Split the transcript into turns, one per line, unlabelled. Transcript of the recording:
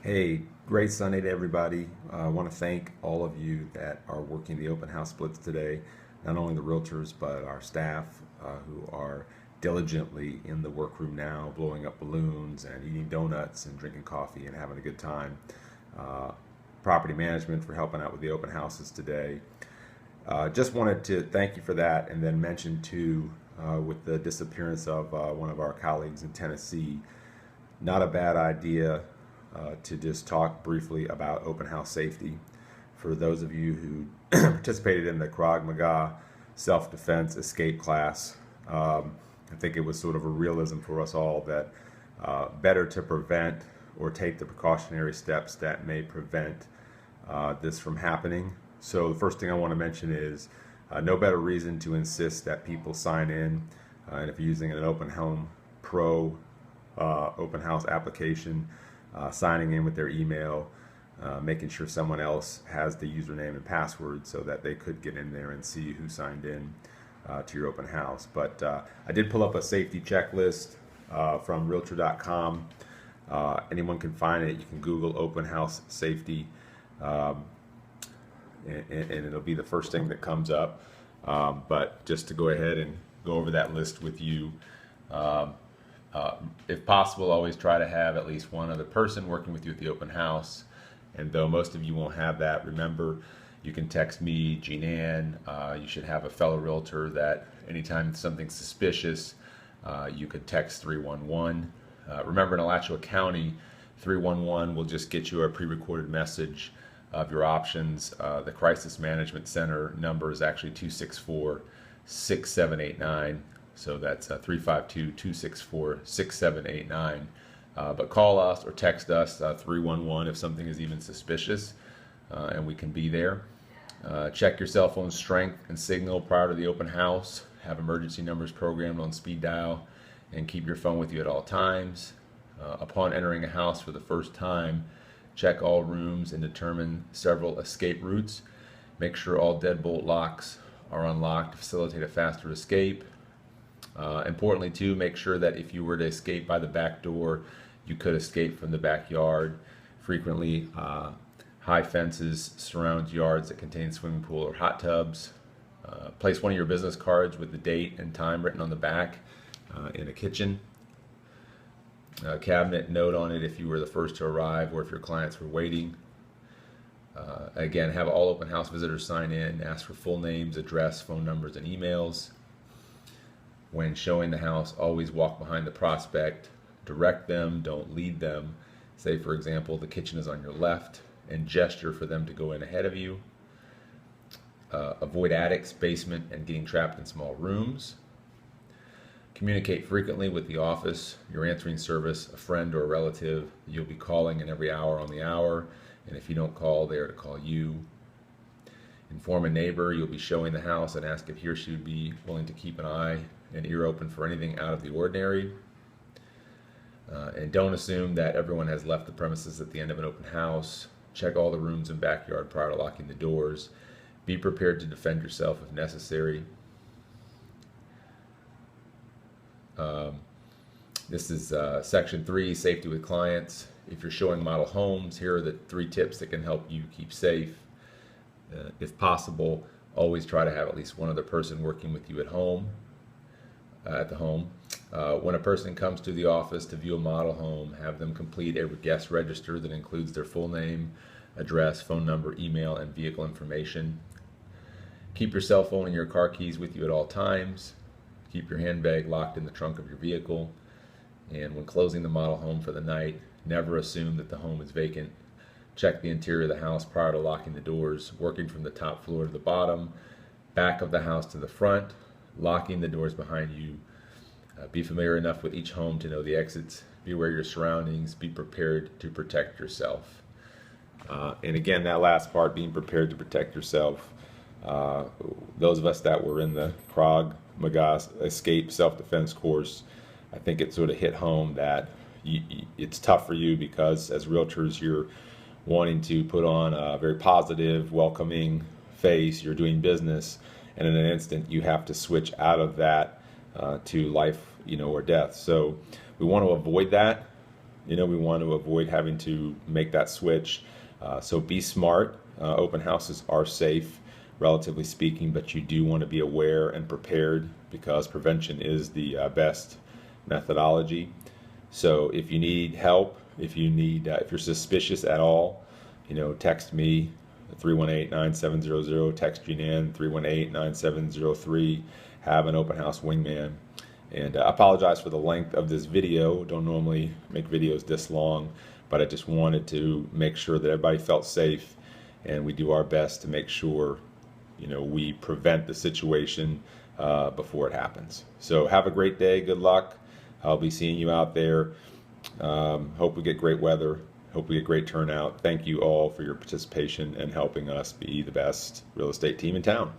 Hey, great Sunday to everybody. I want to thank all of you that are working the open house splits today, not only the realtors, but our staff who are diligently in the workroom now, blowing up balloons and eating donuts and drinking coffee and having a good time. Uh, Property management for helping out with the open houses today. Just wanted to thank you for that and then mention too, with the disappearance of one of our colleagues in Tennessee, not a bad idea to just talk briefly about open house safety. For those of you who participated in the Krav Maga self-defense escape class, I think it was sort of a realism for us all that better to prevent or take the precautionary steps that may prevent this from happening. So the first thing I want to mention is no better reason to insist that people sign in, and if you're using an Open Home Pro open house application, signing in with their email, making sure someone else has the username and password so that they could get in there and see who signed in to your open house. But I did pull up a safety checklist from Realtor.com. Anyone can find it. You can Google open house safety, and it'll be the first thing that comes up. But just to go ahead and go over that list with you. Um, if possible, always try to have at least one other person working with you at the open house. And though most of you won't have that, remember, you can text me, Jean Ann. You should have a fellow realtor that anytime something's suspicious, you could text 311. Remember, in Alachua County, 311 will just get you a pre-recorded message of your options. The Crisis Management Center number is actually 264-6789. So that's 352-264-6789. But call us or text us 311 if something is even suspicious, and we can be there. Check your cell phone strength and signal prior to the open house. Have emergency numbers programmed on speed dial, and keep your phone with you at all times. Upon entering a house for the first time, check all rooms and determine several escape routes. Make sure all deadbolt locks are unlocked to facilitate a faster escape. Importantly too, make sure that if you were to escape by the back door, you could escape from the backyard. Frequently, high fences surround yards that contain swimming pool or hot tubs. Place one of your business cards with the date and time written on the back in a kitchen. Cabinet note on it if you were the first to arrive or if your clients were waiting. Again, have all open house visitors sign in, ask for full names, address, phone numbers, and emails. When showing the house, always walk behind the prospect, direct them, don't lead them. Say, for example, the kitchen is on your left, and gesture for them to go in ahead of you. Avoid attics, basement, and getting trapped in small rooms. Communicate frequently with the office, your answering service, a friend or a relative. You'll be calling in every hour on the hour, and if you don't call, they are to call you. Inform a neighbor you'll be showing the house and ask if he or she would be willing to keep an eye and ear open for anything out of the ordinary. And don't assume that everyone has left the premises at the end of an open house. Check all the rooms and backyard prior to locking the doors. Be prepared to defend yourself if necessary. This is Section 3, Safety with Clients. If you're showing model homes, here are the 3 tips that can help you keep safe. If possible, always try to have at least one other person working with you at home. When a person comes to the office to view a model home, have them complete a guest register that includes their full name, address, phone number, email, and vehicle information. Keep your cell phone and your car keys with you at all times. Keep your handbag locked in the trunk of your vehicle. And when closing the model home for the night, never assume that the home is vacant. Check the interior of the house prior to locking the doors, working from the top floor to the bottom, back of the house to the front, locking the doors behind you. Be familiar enough with each home to know the exits. Be aware of your surroundings. Be prepared to protect yourself. And again, that last part, being prepared to protect yourself. Those of us that were in the Krav Maga Escape Self-Defense course, I think it sort of hit home that it's tough for you because as realtors, you're wanting to put on a very positive, welcoming face. You're doing business, and in an instant, you have to switch out of that to life, or death. So we want to avoid that. You know, we want to avoid having to make that switch. So be smart. Open houses are safe, relatively speaking, but you do want to be aware and prepared because prevention is the best methodology. So if you need help, if you're suspicious at all, you know, text me 318-9700, text Jeananne 318-9703, have an open house wingman. And I apologize for the length of this video. Don't normally make videos this long, but I just wanted to make sure that everybody felt safe, and we do our best to make sure, you know, we prevent the situation before it happens. So have a great day. Good luck. I'll be seeing you out there. Hope we get great weather. Hope we get great turnout. Thank you all for your participation and helping us be the best real estate team in town.